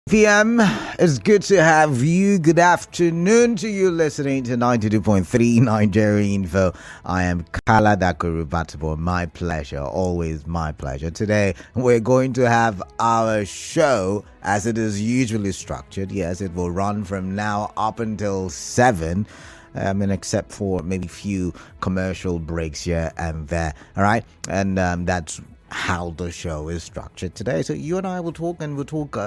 PM, it's good to have you. Good afternoon to you listening to 92.3 Nigeria Info. I am Kala Dakurubatibo. My pleasure, always my pleasure. Today, we're going to have our show as it is usually structured. Yes, it will run from now up until 7. Except for maybe few commercial breaks here and there. All right. And that's how the show is structured today. So you and I will talk, and we'll talk,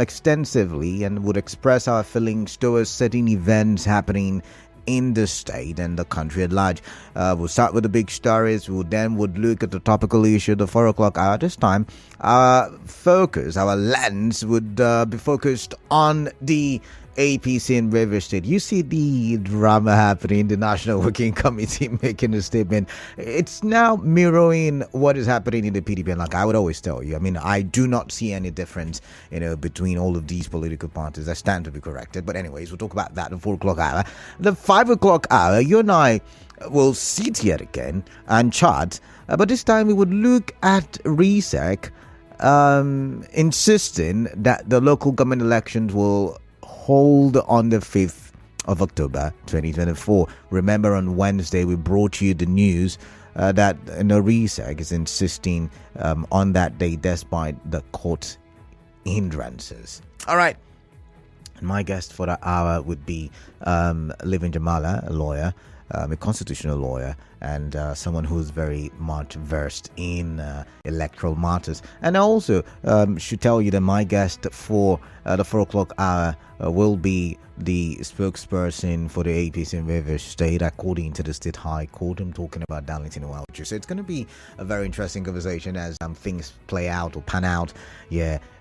extensively, and would express our feelings towards certain events happening in the state and the country at large. We'll start with the big stories. We'll then look at the topical issue, the 4 o'clock hour. This time, our lens would be focused on the APC in Rivers State. You see the drama happening, the National Working Committee making a statement. It's now mirroring what is happening in the PDP. And like I would always tell you, I do not see any difference, between all of these political parties. I stand to be corrected. But anyways, we'll talk about that at the 4 o'clock hour. The 5 o'clock hour, you and I will sit here again and chat. But this time we would look at RESEC insisting that the local government elections will hold on the 5th of October 2024. Remember, on Wednesday we brought you the news that RESEC is insisting on that day despite the court hindrances. All right. My guest for the hour would be Living Jamala, a lawyer, a constitutional lawyer, and someone who's very much versed in electoral matters. And I also should tell you that my guest for the 4 o'clock hour will be the spokesperson for the APC in Rivers State, according to the State High Court. I'm talking about Darlington Uche. So it's going to be a very interesting conversation as things play out or pan out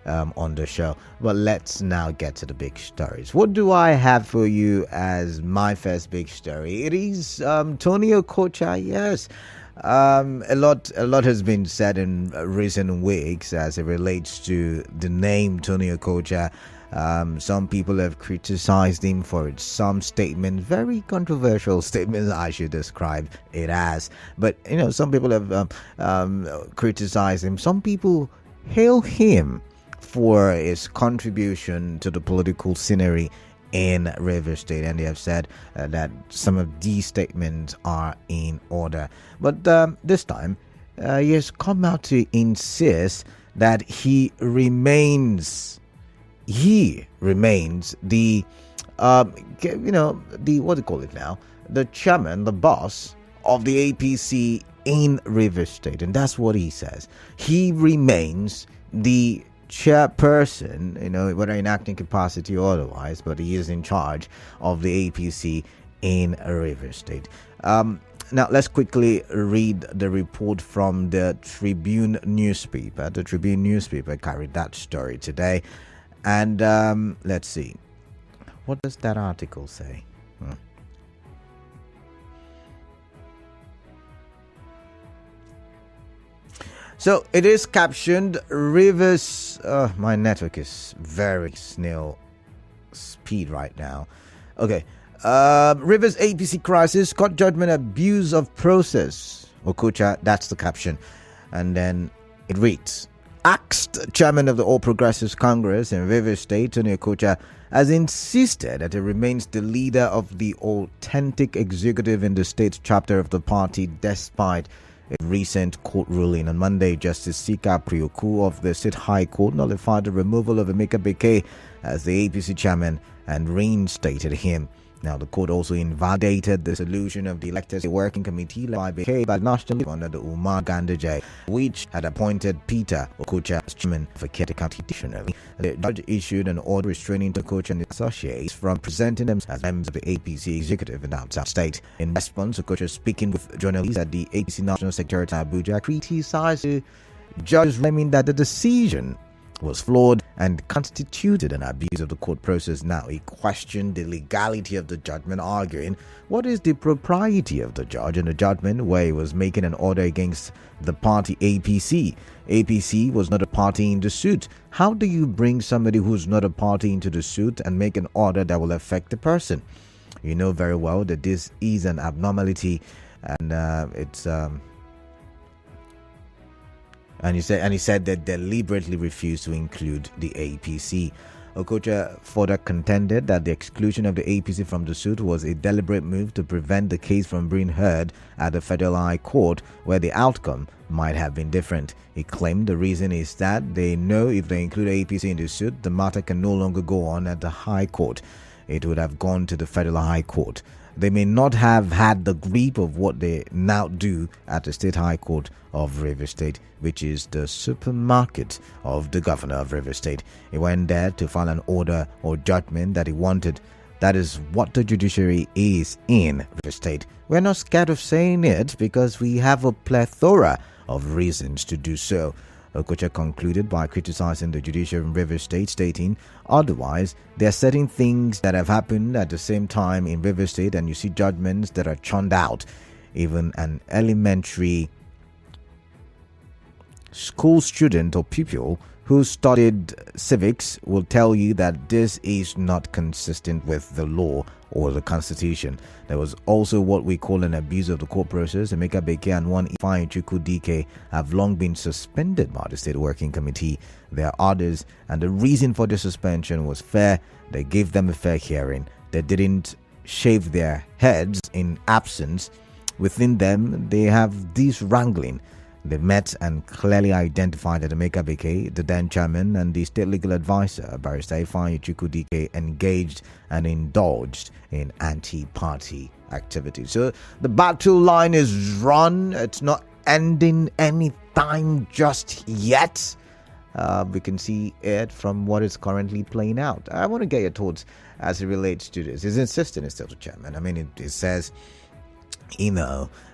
on the show. But let's now get to the big stories. What do I have for you as my first big story? It is Tony Okocha. Yes. A lot has been said in recent weeks as it relates to the name Tony Okocha. Some people have criticized him for some statements, very controversial statements, I should describe it as. But, some people have criticized him. Some people hail him for his contribution to the political scenery in Rivers State, and they have said that some of these statements are in order. But this time, he has come out to insist that he remains the what do you call it now? The chairman, the boss of the APC in Rivers State, and that's what he says. He remains the chairperson, whether in acting capacity or otherwise, but he is in charge of the APC in Rivers State. Now, let's quickly read the report from the Tribune newspaper. The Tribune newspaper carried that story today. And let's see. What does that article say? So it is captioned Rivers. My network is very snail speed right now. Okay. Rivers APC crisis, court judgment, abuse of process. Okocha, that's the caption. And then it reads, Axed chairman of the All Progressives Congress in Rivers State, Tony Okocha, has insisted that he remains the leader of the authentic executive in the state chapter of the party despite a recent court ruling. On Monday, Justice Sika Prioku of the State High Court nullified the removal of Emeka Bekee as the APC chairman and reinstated him. Now, the court also invalidated the solution of the elected working committee led by Bekee by national under the Umar Gandaje, which had appointed Peter Okocha as chairman for Kete County. Additionally, the judge issued an order restraining Okocha and his associates from presenting themselves as members of the APC executive in outside state. In response, Okocha, speaking with journalists at the APC National Secretariat in Abuja, criticized the judge, claiming that the decision was flawed and constituted an abuse of the court process. Now, he questioned the legality of the judgment, arguing, what is the propriety of the judge in the judgment where he was making an order against the party APC? APC was not a party in the suit. How do you bring somebody who's not a party into the suit and make an order that will affect the person? You know very well that this is an abnormality, and it's And he said they deliberately refused to include the APC. Okocha further contended that the exclusion of the APC from the suit was a deliberate move to prevent the case from being heard at the Federal High Court, where the outcome might have been different. He claimed the reason is that they know if they include APC in the suit, the matter can no longer go on at the High Court. It would have gone to the Federal High Court. They may not have had the grip of what they now do at the State High Court of Rivers State, which is the supermarket of the governor of Rivers State. He went there to file an order or judgment that he wanted. That is what the judiciary is in Rivers State. We're not scared of saying it because we have a plethora of reasons to do so. Okocha concluded by criticizing the judiciary in Rivers State, stating, otherwise, there are certain things that have happened at the same time in Rivers State, and you see judgments that are churned out. Even an elementary school student or pupil who studied civics will tell you that this is not consistent with the law or the constitution. There was also what we call an abuse of the court process. Emeka Beke and one Ifeanyi Dike have long been suspended by the State Working Committee. There are others, and the reason for the suspension was fair. They gave them a fair hearing. They didn't shave their heads in absence. Within them, they have this wrangling. They met and clearly identified that Emeka Beke, the then chairman, and the state legal advisor, Barrister Ifeanyi Dike, engaged and indulged in anti-party activities. So the battle line is run. It's not ending anytime just yet. We can see it from what is currently playing out. I want to get your thoughts as it relates to this. He's insisting he's still the chairman. I mean, it says,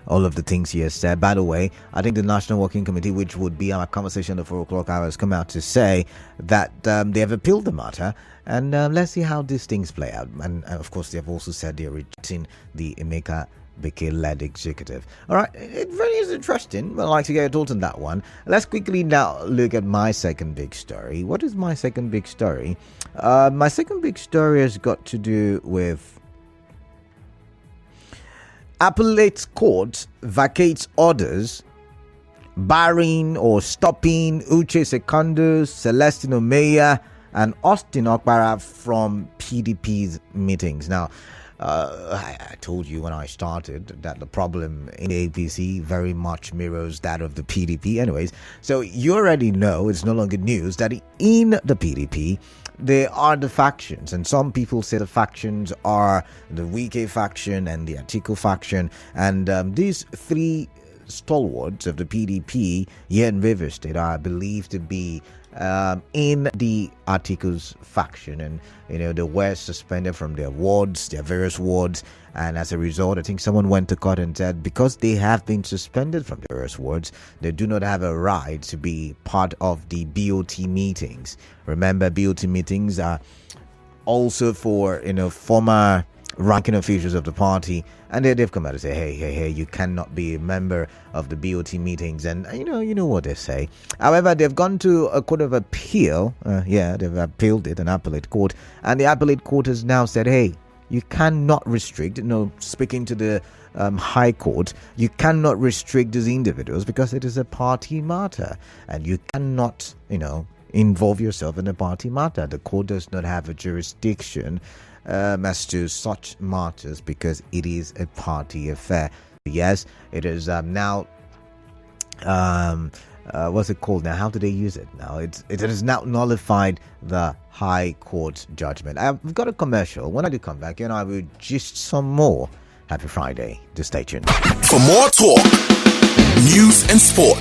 all of the things he has said. By the way, I think the National Working Committee, which would be our conversation at the 4 o'clock hour, has come out to say that they have appealed the matter, and let's see how these things play out. And of course, they have also said they're rejecting the Emeka Beke-led executive. All right, it really is interesting. I'd like to get your thoughts on that one. Let's quickly now look at my second big story. What is my second big story? My second big story has got to do with Appellate Court vacates orders barring or stopping Uche Secondus, Celestine Omehia, and Austin Opara from PDP's meetings. Now, I told you when I started that the problem in the APC very much mirrors that of the PDP anyways. So you already know, it's no longer news, that in the PDP, there are the factions, and some people say the factions are the Uche faction and the Atiku faction, and these three stalwarts of the PDP here in Rivers State are believed to be in the Atiku's faction, and they were suspended from their wards, their various wards, and as a result, I think someone went to court and said because they have been suspended from their various wards, they do not have a right to be part of the BOT meetings. Remember, BOT meetings are also for former ranking officials of the party, and they've come out and say, hey, you cannot be a member of the BOT meetings, and you know what they say. However, they've gone to a court of appeal. They've appealed it, an appellate court, and the appellate court has now said, hey, you cannot restrict, speaking to the High Court, you cannot restrict these individuals because it is a party matter, and you cannot, involve yourself in a party matter. The court does not have a jurisdiction as to such matters because it is a party affair. Yes, it is now. What's it called now? How do they use it now? It has now nullified the High Court judgment. I've got a commercial. When I do come back, I will gist some more. Happy Friday. Just stay tuned. For more talk, news and sport,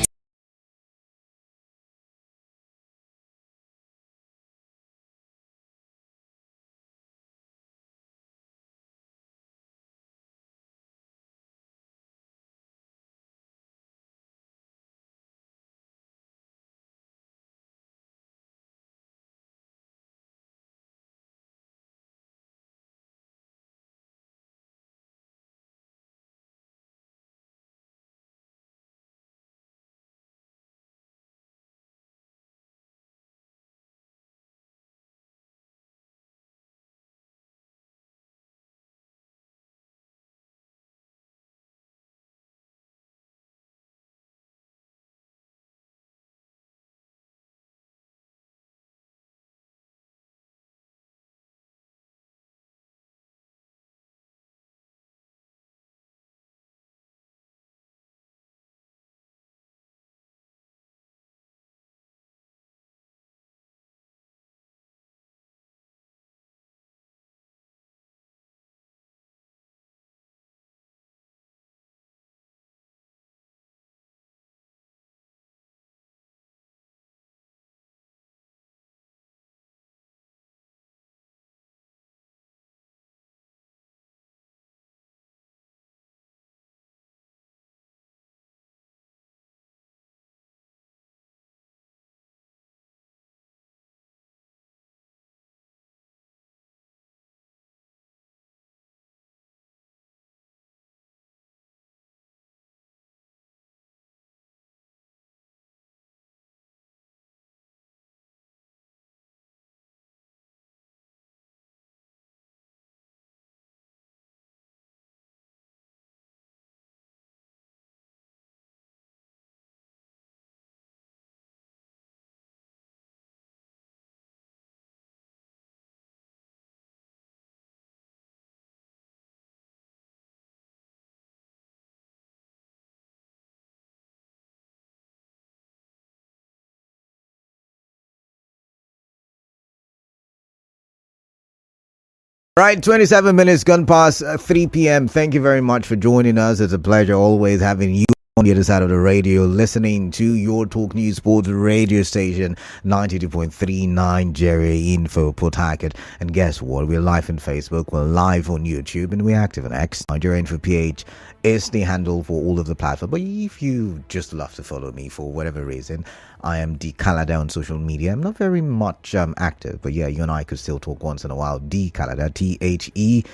Right, 27 minutes gone past 3 p.m. Thank you very much for joining us. It's a pleasure always having you on the other side of the radio, listening to your Talk News Sports radio station, 92.3 Nigeria Info Port Harcourt. And guess what? We're live on Facebook, we're live on YouTube, and we're active on X. Nigeria Info PH is the handle for all of the platforms. But if you just love to follow me for whatever reason, I am D Kalada on social media. I'm not very much active, but yeah, you and I could still talk once in a while. D Kalada, TheKalada.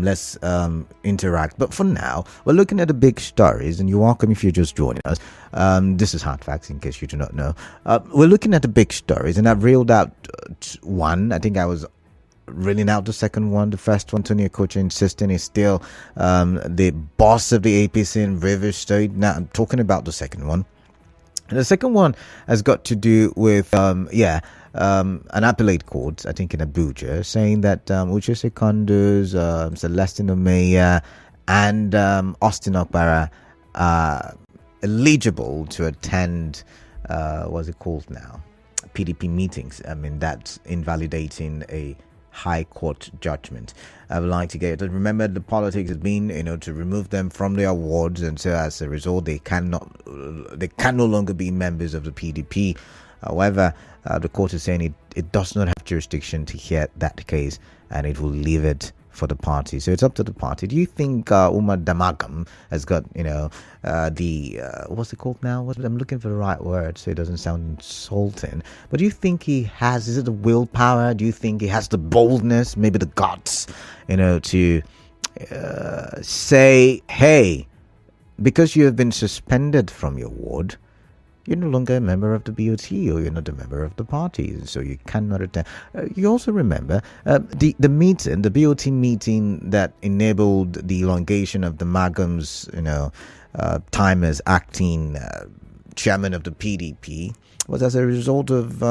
Let's interact. But for now, we're looking at the big stories, and you're welcome if you're just joining us. This is Hard Facts, in case you do not know. We're looking at the big stories, and I've reeled out one. I think I was reeling out the second one. The first one, Tony Okocha insisting he's still the boss of the APC in Rivers State. Now, I'm talking about the second one. And the second one has got to do with, an appellate court, I think in Abuja, saying that Uche Secondus, Celestine Omehia, and Austin Opara are eligible to attend, what's it called now? PDP meetings. I mean, that's invalidating a High Court judgment. I would like to get it. Remember, the politics has been, to remove them from their awards, and so as a result, they can no longer be members of the PDP. However, the court is saying it does not have jurisdiction to hear that case, and it will leave it for the party. So it's up to the party. Do you think Umar Damagam has got, what's it called now? I'm looking for the right word so it doesn't sound insulting. But do you think he has, is it the willpower? Do you think he has the boldness, maybe the guts, to say, hey, because you have been suspended from your ward, you're no longer a member of the BOT, or you're not a member of the party, so you cannot attend. You also remember the meeting, the BOT meeting that enabled the elongation of the Magam's, time as acting chairman of the PDP, was as a result of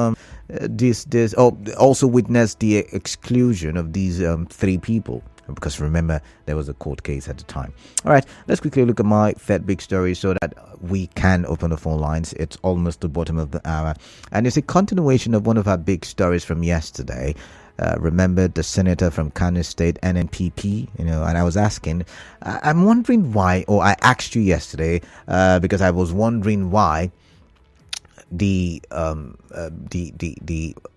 also witnessed the exclusion of these three people. Because remember, there was a court case at the time. All right, let's quickly look at my third big story so that we can open the phone lines. It's almost the bottom of the hour. And it's a continuation of one of our big stories from yesterday. Remember the senator from Kano State, NNPP, and I was asking, I'm wondering why, or I asked you yesterday, because I was wondering why the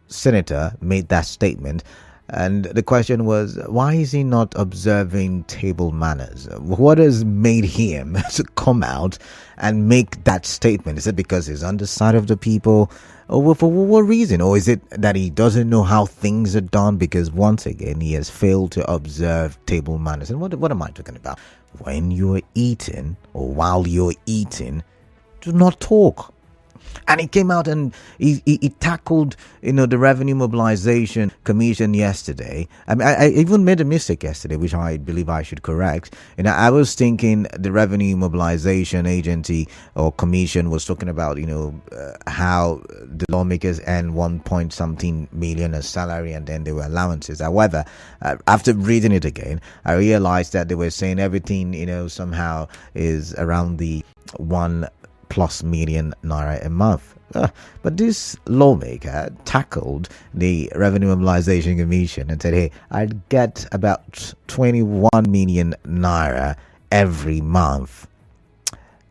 senator made that statement. And the question was, why is he not observing table manners? What has made him to come out and make that statement? Is it because he's on the side of the people? Or for what reason? Or is it that he doesn't know how things are done? Because once again, he has failed to observe table manners. And what am I talking about? When you're eating, or while you're eating, do not talk. And he came out and he tackled, the Revenue Mobilization Commission yesterday. I mean, I even made a mistake yesterday, which I believe I should correct. I was thinking the Revenue Mobilization Agency or Commission was talking about, how the lawmakers earn 1 million as salary, and then there were allowances. However, after reading it again, I realized that they were saying everything, somehow is around the 1+ million naira a month. But this lawmaker tackled the Revenue Mobilization Commission and said, hey, I'd get about 21 million naira every month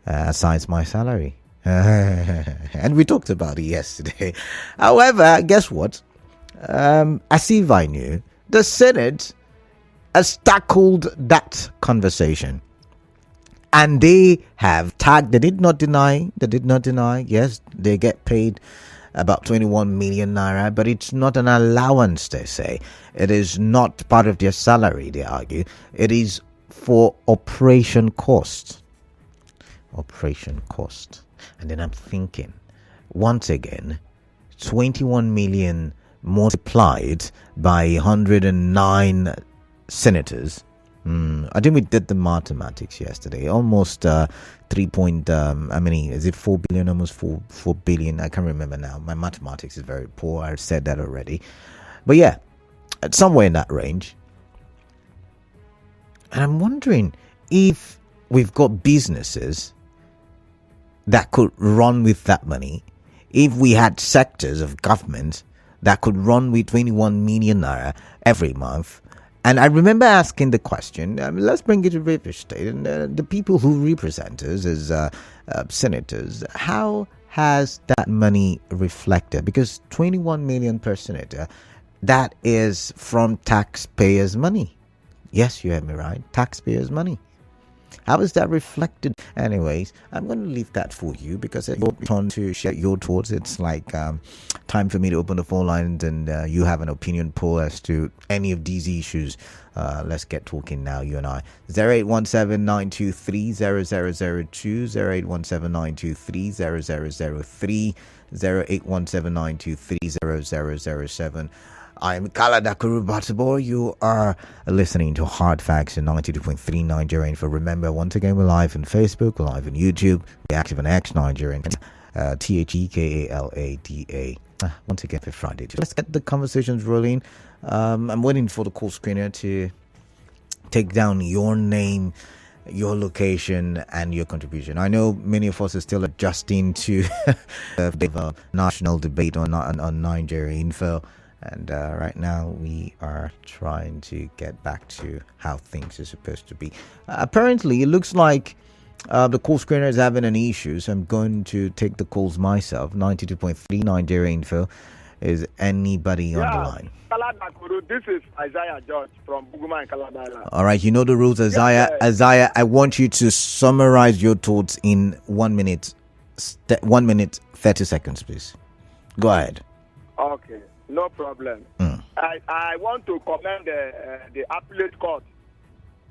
aside my salary. And we talked about it yesterday. However, guess what? As if I knew, the Senate has tackled that conversation. And they have tagged, they did not deny, yes, they get paid about 21 million naira, but it's not an allowance, they say. It is not part of their salary, they argue. It is for operation cost. Operation cost. And then I'm thinking, once again, 21 million multiplied by 109 senators. I think we did the mathematics yesterday. Almost 4 billion? Almost 4 billion. I can't remember now. My mathematics is very poor. I said that already. But yeah, somewhere in that range. And I'm wondering if we've got businesses that could run with that money. If we had sectors of government that could run with 21 million naira every month. And I remember asking the question, let's bring it to River State, and the people who represent us as senators, how has that money reflected? Because 21 million per senator, that is from taxpayers' money. Yes, you heard me right, taxpayers' money. How is that reflected? Anyways, I'm going to leave that for you because it's your turn to share your thoughts. It's like time for me to open the phone lines and you have an opinion poll as to any of these issues. Let's get talking now, you and I. 0817-923-0002, 0817-923-0003, 0817-923-0007. I'm Kala Dakuru Batabo. You are listening to Hard Facts in 92.3 Nigerian. For remember, once again, we're live on Facebook, we're live on YouTube, we're active on X Nigerian, TheKalada. Once again, for Friday. Let's get the conversations rolling. I'm waiting for the call screener to take down your name, your location, and your contribution. I know many of us are still adjusting to the national debate on Nigeria info. And right now we are trying to get back to how things are supposed to be. Apparently, it looks like the call screener is having an issue, so I'm going to take the calls myself. 92.3 Nigeria Info. Is anybody on the line? This is Isaiah George from Buguma and Calabar. All right, you know the rules, Isaiah. Yes, Isaiah, I want you to summarize your thoughts in 1 minute, 1 minute, 30 seconds, please. Go ahead. Okay. No problem. I want to commend the Appellate Court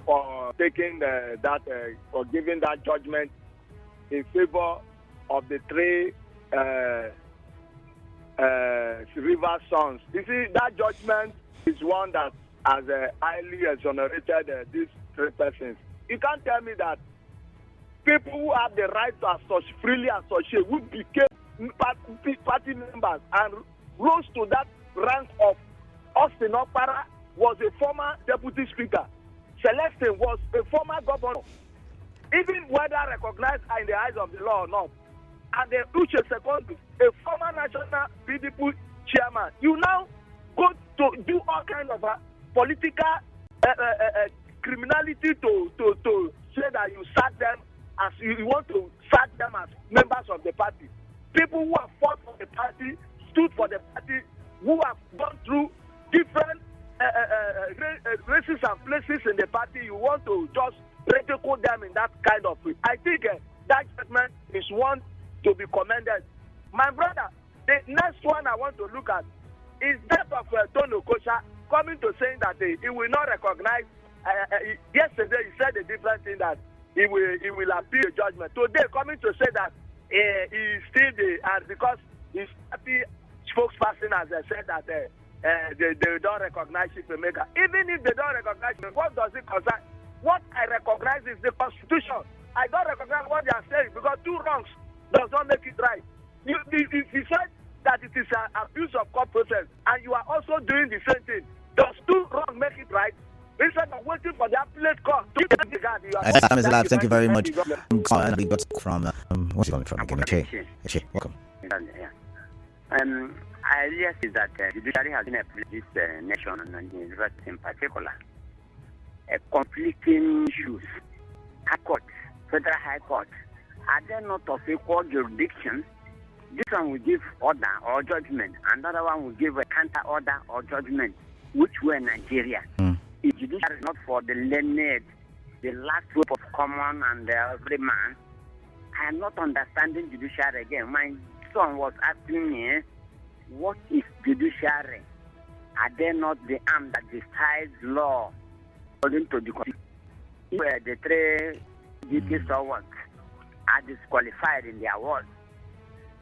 for taking for giving that judgment in favor of the three river sons. You see, that judgment is one that has highly exonerated these three persons. You can't tell me that people who have the right to freely associate, who became party members and rose to that rank of Austin Opara, was a former deputy speaker. Celestine was a former governor. Even whether recognized in the eyes of the law or not. And the Uche Secondus, a former national PDP chairman. You now go to do all kinds of political criminality to say that you sack them as you want to sack them as members of the party. People who have fought for the party, stood for the party, who have gone through different races and places in the party, you want to just ridicule them in that kind of way. I think that judgment is one to be commended. My brother, the next one I want to look at is that of Okocha coming to saying that he will not recognize. Yesterday he said a different thing, that he will appeal the judgment. Today coming to say that he is still and because his party spokesperson has said that they don't recognize Shipmaker. Even if they don't recognize it, what does it concern? What I recognize is the Constitution. I don't recognize what they are saying because two wrongs does not make it right. You said that it is an abuse of court process, and you are also doing the same thing. Does two wrongs make it right? Instead of waiting for the appellate court to get the guard, thank you very much. We got from what's it from again? Uche, welcome. I realize that the judiciary has been this nation and the university in particular. Conflicting issues. High Court, Federal High Court, are they not of equal jurisdiction? This one will give order or judgment, another one will give a counter order or judgment, which were Nigeria. Is judiciary not for the learned, the last hope of common and every man? I am not understanding judiciary again. My son was asking me, what is judiciary? Are they not the arm that decides law according to the Constitution? Where the three duty servants are disqualified in their words,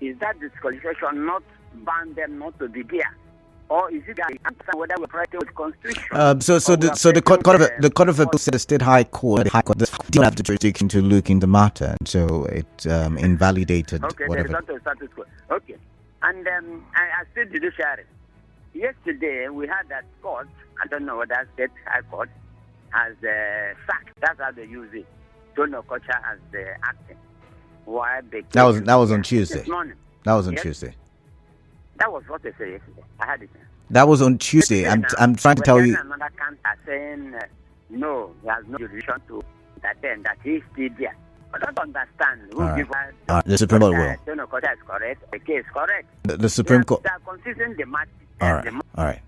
is that disqualification not bound them not to be there? Or is it that whether we're writing with Constitution? So the Court of Appeal said the State High Court, didn't have the jurisdiction to look in the matter, so it invalidated whatever. Okay. And I still judiciary. Yesterday we had that court, I don't know whether State High Court has sacked. That's how they use it. Okocha as the acting. Why? That was on Tuesday. This morning. That was on Tuesday. That was what they said yesterday. I had it. That was on Tuesday. I'm trying to tell you. Another counter saying no, he has no jurisdiction to that he's still there. I don't understand. All right. The Supreme Court will. Okocha is correct. The case is correct. The Supreme Court. They are consistent the match. All right.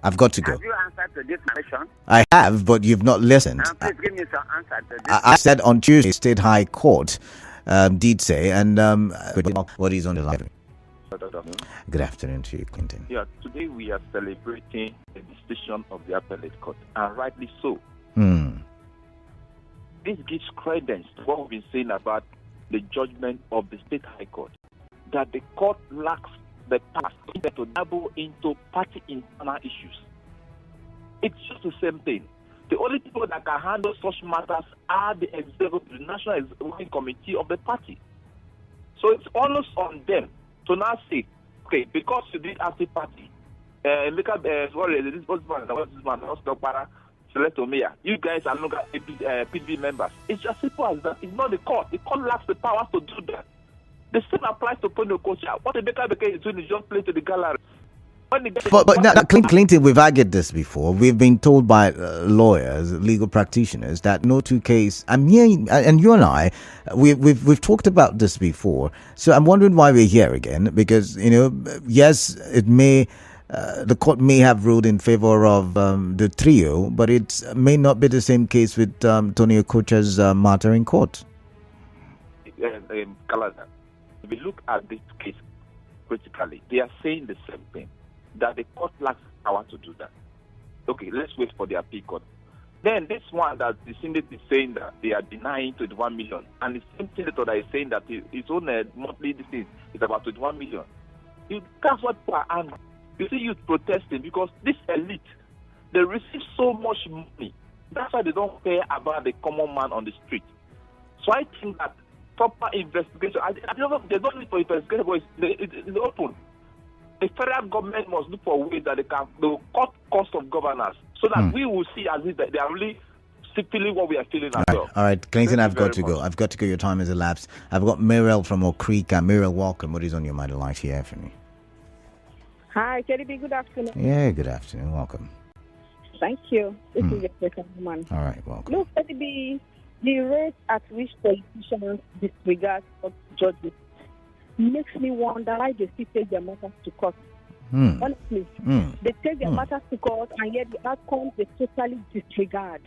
I've got to go. Have you answered to this question? I have, but you've not listened. Please give me some answer to this. I said on Tuesday, State High Court did say, and what is on the line? Good afternoon to you, Clinton. Yeah, today we are celebrating the decision of the Appellate Court, and rightly so. This gives credence to what we've been saying about the judgment of the State High Court, that the court lacks the power to dabble into party internal issues. It's just the same thing. The only people that can handle such matters are the executive, the National Executive Committee of the party. So it's almost on them to now say, okay, because you did as a party, look at Opara, Omehia, you guys are not PDP members. It's just simple as that. It's not the court. The court lacks the power to do that. The same applies to Okocha. What the Baker is doing is just play to the gallery. But now, Clinton, we've argued this before. We've been told by lawyers, legal practitioners, that no two case. I'm hearing, and you and I, we've talked about this before. So I'm wondering why we're here again. Because yes, it may. The court may have ruled in favor of the trio, but it may not be the same case with Tony Okocha's matter in court. Kalada, if we look at this case critically, they are saying the same thing, that the court lacks power to do that. Okay, let's wait for the appeal court. Then this one that the Senate is saying that they are denying 21 million, and the same senator that is saying that his own monthly disease is about 21 million. That's what people are angry. You see youth protesting because this elite, they receive so much money. That's why they don't care about the common man on the street. So I think that proper investigation, there's no need for investigation, but it's open. The federal government must look for ways that they cut cost of governance so that we will see as if they are really feeling what we are feeling as well. All right, Clinton, I've got to go. I've got to go. Your time has elapsed. I've got Muriel from Okrika. Muriel, welcome. What is on your mind? I'd like to hear from you. Hi, KDB, good afternoon. Yeah, good afternoon. Welcome. Thank you. This is the second woman. All right, welcome. Look, KDB, the rate at which politicians disregard judges makes me wonder why they still take their matters to court. Honestly, they take their matters to court, and yet the outcomes they totally disregard.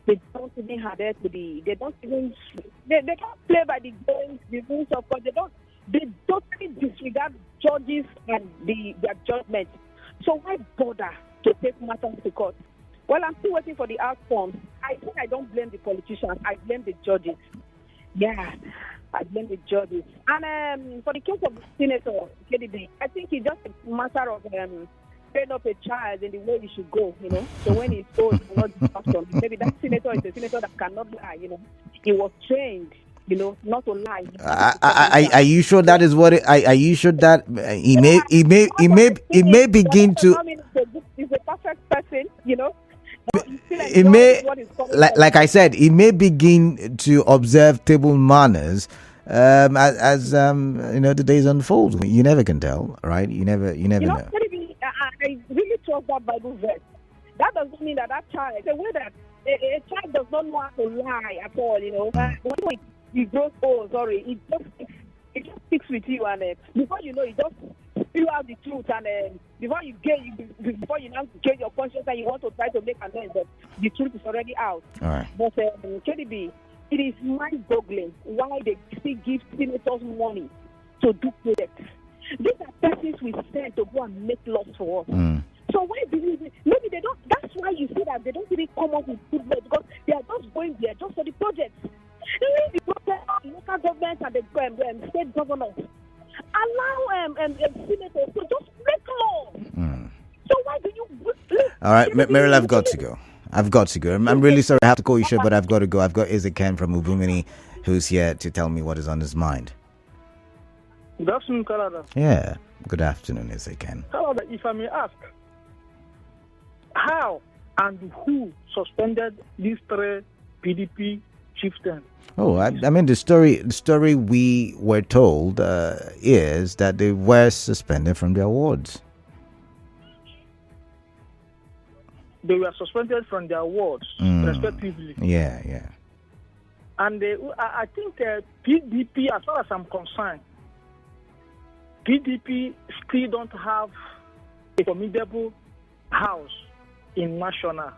They don't even adhere to they don't even, they can't play by the games, the rules of court. They totally disregard judges and their judgment. So why bother to take matters to court? Well, I'm still waiting for the outcome. I think I don't blame the politicians. I blame the judges. Yeah, I blame the judges. And for the case of the senator, KDB, I think it's just a matter of train up a child in the way he should go, So when he's old, he will not depart from it. Maybe that senator is a senator that cannot lie, He was trained, not to lie. Are you sure that is what? Are you sure that he may begin to? He's a perfect person, It may, like I said, he may begin to observe table manners as the days unfold. You never can tell, right? You never know. I really trust that Bible verse. That doesn't mean that child, the way that a child does not know how to lie at all, When he grows old, it just sticks with you, and before you know, it just spew out the truth, and before you now get your conscience and you want to try to make amends, but the truth is already out. All right. But KDB, it is mind-boggling why they still give senators money to do projects. These are persons we send to go and make laws for us. So why do maybe they don't? That's why you see that they don't really come up with good laws, because they are just going there just for the projects. Leave the project of local governments and the state governors. Allow senators to just make laws. So why do you? All right, Meryl, I've got to go. I'm really sorry. I have to call you short, but I've got to go. I've got Ezekiel from Ubungani who's here to tell me what is on his mind. Good afternoon, Canada. Yeah, good afternoon, Ezekiel. Canada, if I may ask, how and who suspended these three PDP chieftain. Oh, I mean, the story we were told is that they were suspended from their awards. They were suspended from their awards, respectively. Yeah. And I think PDP, as far as I'm concerned, PDP still don't have a formidable house in national.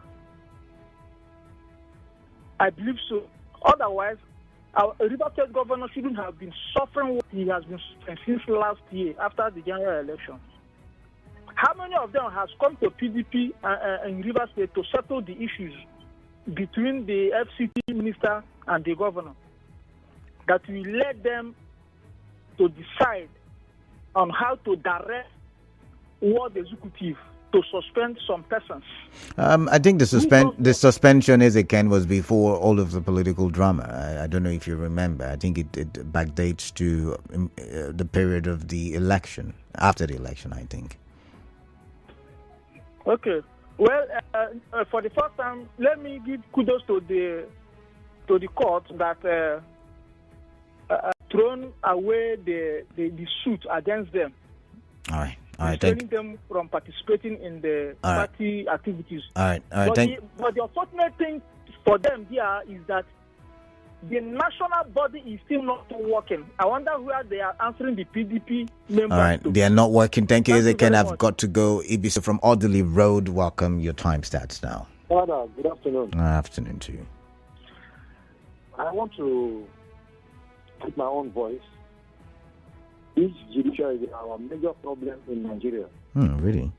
I believe so. Otherwise, our River State governor shouldn't have been suffering what he has been suffering since last year after the general election. How many of them has come to PDP in River State to settle the issues between the FCT minister and the governor? That we let them to decide on how to direct what the executive to suspend some persons. I think the suspension as it can was before all of the political drama. I don't know if you remember. I think it backdates to the period of the election, after the election, I think. Okay. Well, for the first time, let me give kudos to the court that thrown away the suit against them. All right. Restraining them from participating in the party activities. All right. But the unfortunate thing for them here is that the national body is still not working. I wonder where they are answering the PDP members. All right, they are not working. Thank you, Ezekiel. I've got to go. Ibiso from Audley Road, welcome. Your time starts now. Father, good afternoon. Good afternoon to you. I want to put my own voice. This judiciary is our major problem in Nigeria. Really?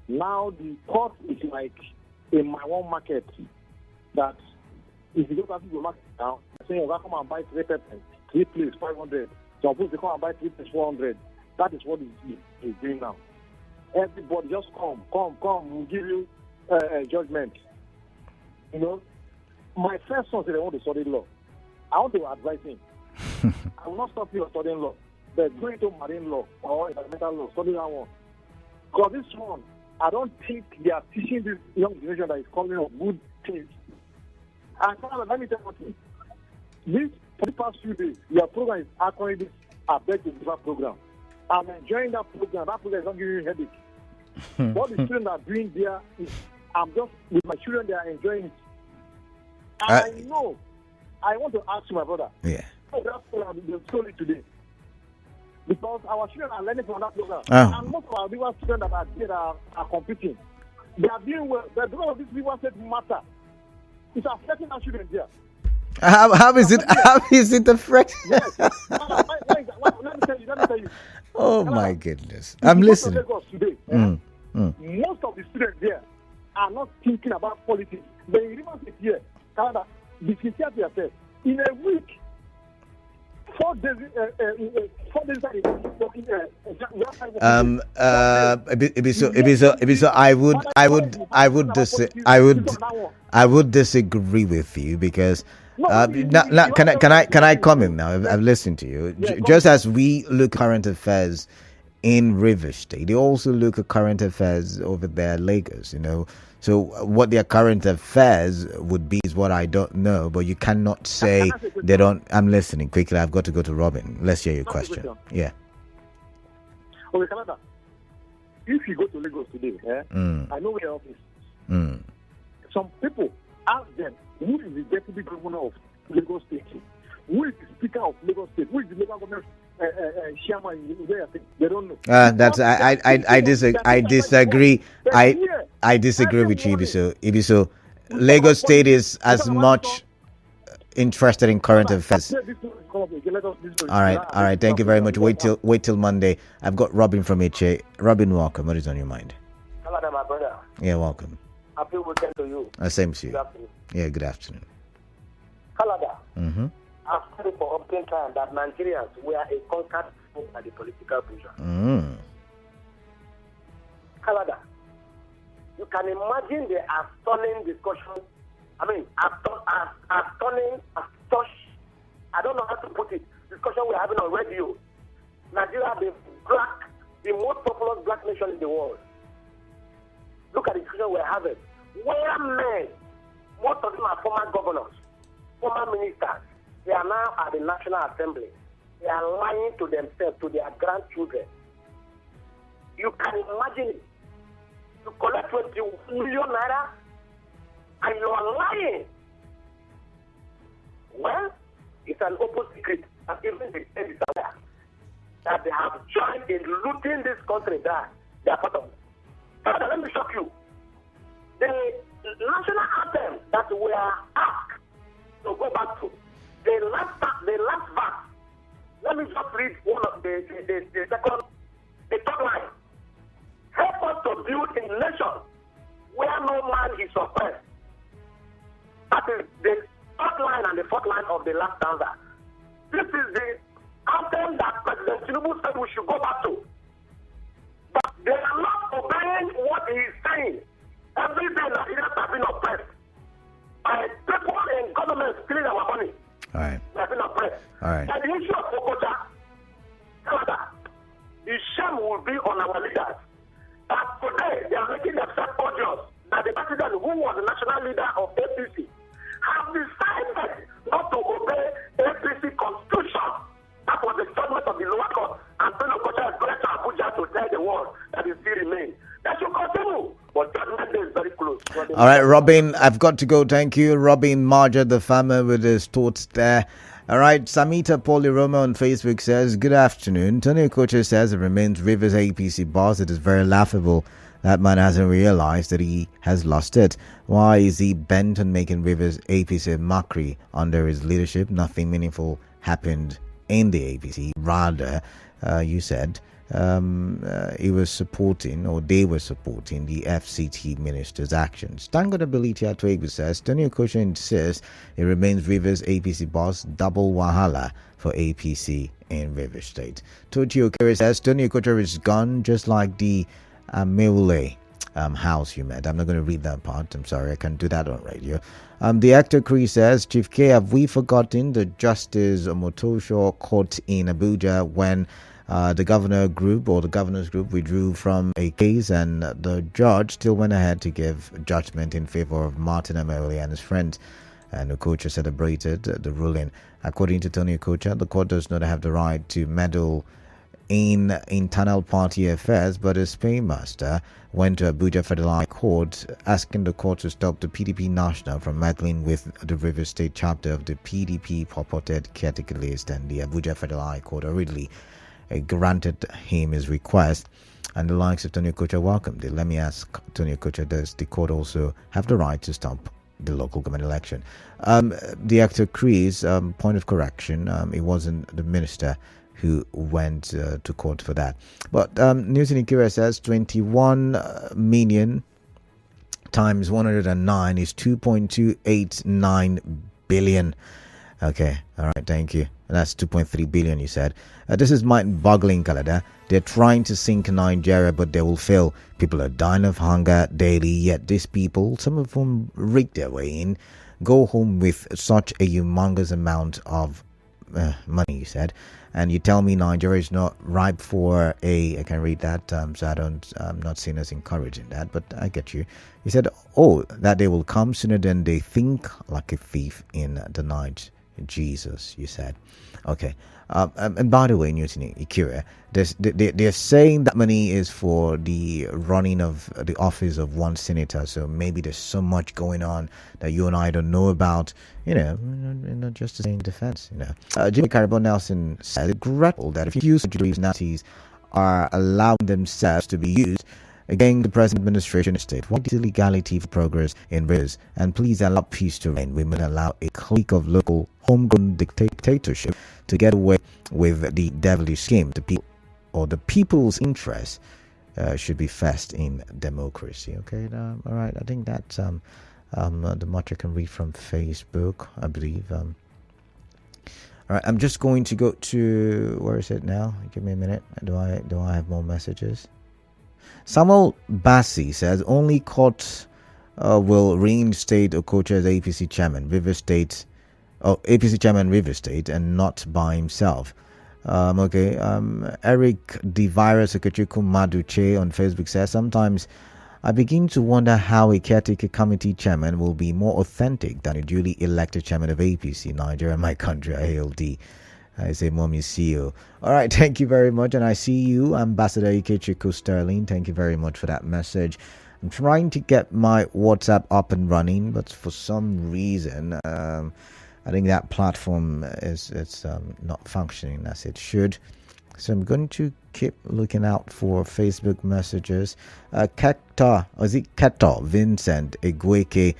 Now the court is like in my own market that if you go to the market now, saying, come and buy 3 peppers, 3 plates, 500. So suppose they come and buy 3 plates, 400. That is what is doing now. Everybody just come. We'll give you judgment. You know, my first son said I want to study law. I want to advise him. I will not stop you from studying law. But going to marine law or environmental law, study that one. Because this one, I don't think they are teaching this young generation that is coming up good things. And let me tell you this, for the past few days, your program is actually this Appellate program. I'm enjoying that program. That program is not giving me a headache. What the students are doing there is, I'm just, with my children, they are enjoying it. And I know, I want to ask my brother. Yeah. That's what they've told it today. Because our children are learning from that program. And most of our viewers students that are there are competing. They are doing well. But because of this viewers said matter, it's affecting our children there. How is it affecting? Yes. Let me tell you. Oh my goodness. I'm listening. Today, most of the students there are not thinking about politics. They even sit here, Canada, be sincere to yourself. In a week, 4 days, 4 days. I would disagree with you because can I comment now? I've listened to you. Just as we look current affairs in River State, they also look at current affairs over there, Lagos. You know. So what their current affairs would be is what I don't know, but you cannot say they don't. I'm listening quickly. I've got to go to Robin. Let's hear your question. Yeah. Okay, Canada. If you go to Lagos today, I know where your office. Some people ask them, who is the deputy governor of Lagos State? Who is the speaker of Lagos State? Who is the local government chairman? They don't know. I disagree. I disagree with you, Ibiso. Lagos State is as much interested in current affairs. All right. Thank you very much. Wait till Monday. I've got Robin from Uche. Robin, welcome. What is on your mind? Hello, my brother. Yeah, welcome. Happy weekend to you. Same to you. Good afternoon. Yeah, good afternoon. Canada. I've said for often time that Nigerians were a conquered people by the political pressure. Canada. You can imagine the stunning discussion. I mean, stunning, I don't know how to put it. Discussion we're having on radio. Nigeria, the most populous black nation in the world. Look at the discussion we're having. Where men, most of them are former governors. former ministers, they are now at the National Assembly. They are lying to themselves, to their grandchildren. You can imagine it. You collect 21 million naira and you are lying. Well, it's an open secret, and even the state is aware that they have joined in looting this country that they are part of. But let me shock you. The national anthem that we are asked to go back to, the last verse. Let me just read one of the third line. Help us to build a nation where no man is oppressed. That is the third line and the fourth line of the last stanza. This is the anthem that President Tinubu said we should go back to. But they are not obeying what he is saying. Every day Nigerians have been oppressed by people in government stealing our money. All right. They have been oppressed. All right. And the issue of Okocha, Canada, the shame will be on our leaders. That today they are making themselves odious that the president, who was the national leader of APC, have decided not to obey APC constitution. That was the judgment of the lower court. And Okocha is going to Abuja to tell the world that it still remains. That should continue. But judgment day is very close. All right, Robin, I've got to go. Thank you. Robin Marja, the farmer, with his thoughts there. All right, Samita Poliroma on Facebook says, good afternoon. Tony Okocha says it remains Rivers APC boss. It is very laughable. That man hasn't realized that he has lost it. Why is he bent on making Rivers APC a mockery under his leadership? Nothing meaningful happened in the APC. Rather, you said he was supporting, or they were supporting, the FCT minister's actions. Tangoda Ability Atwegu says, Tony Okocha insists it remains Rivers APC boss. Double wahala for APC in Rivers State. Tochi Okere says, Tony Okocha is gone just like the Meule house you met. I'm not going to read that part. I'm sorry, I can't do that on radio. The actor Chris says, Chief K, have we forgotten the Justice Omotosho court in Abuja when the governor's group withdrew from a case and the judge still went ahead to give judgment in favor of Martin Omeole and his friends? And Okocha celebrated the ruling. According to Tony Okocha, the court does not have the right to meddle in internal party affairs, but his paymaster went to Abuja Federal High Court asking the court to stop the PDP National from meddling with the Rivers State chapter of the PDP purported caretaker list, and the Abuja Federal High Court already granted him his request, and the likes of Tony Okocha welcomed it. Let me ask Tony Okocha, does the court also have the right to stop the local government election? The actor Chris, point of correction, it wasn't the minister who went to court for that. But News in Ikira says 21 million times 109 is 2.289 billion. Okay, all right, thank you. That's 2.3 billion, you said. This is mind-boggling, Canada. They're trying to sink Nigeria, but they will fail. People are dying of hunger daily, yet these people, some of whom rig their way in, go home with such a humongous amount of money, you said. And you tell me Nigeria is not ripe for I can read that, so I'm not seen as encouraging that, but I get you. You said, that they will come sooner than they think, like a thief in the night. Jesus, you said. Okay. And by the way, Newton Ikira, they're saying that money is for the running of the office of one senator. So maybe there's so much going on that you and I don't know about. Not just to say in defense. Jimmy Carabao Nelson said, regretful that a few Nazis are allowing themselves to be used against the present administration of state. What is illegality for progress in Rivers? And please allow peace to reign. We must allow a clique of local homegrown dictatorship to get away with the devilish scheme. The people's interest should be first in democracy. Okay, all right. I think that's the much I can read from Facebook, I believe. All right, I'm just going to go to, where is it now? Give me a minute. Do I have more messages? Samuel Bassi says only court will reinstate Okocha as APC chairman, APC chairman River State, and not by himself. Eric Divira Sekechukwu Maduche on Facebook says sometimes I begin to wonder how a caretaker committee chairman will be more authentic than a duly elected chairman of APC, Nigeria, my country, ALD. I say, Mommy, see you. All right, thank you very much. And I see you, Ambassador Uche Sterling. Thank you very much for that message. I'm trying to get my WhatsApp up and running, but for some reason, I think that platform is not functioning as it should. So I'm going to keep looking out for Facebook messages. Keta Vincent Egweke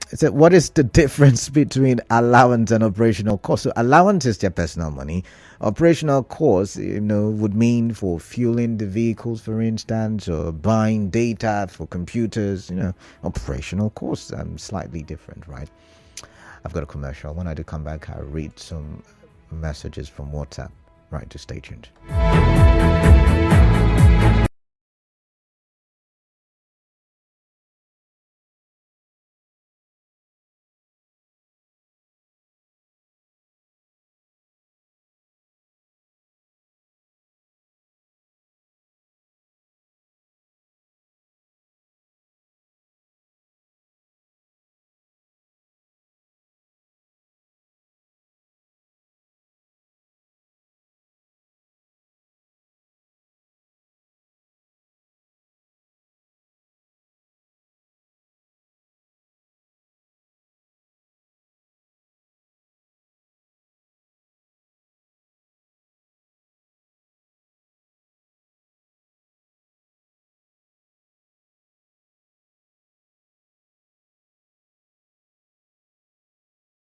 said, what is the difference between allowance and operational cost? So allowance is their personal money. Operational cost, would mean for fueling the vehicles, for instance, or buying data for computers. Operational costs slightly different, right? I've got a commercial. When I do come back, I'll read some messages from WhatsApp. Right, to stay tuned.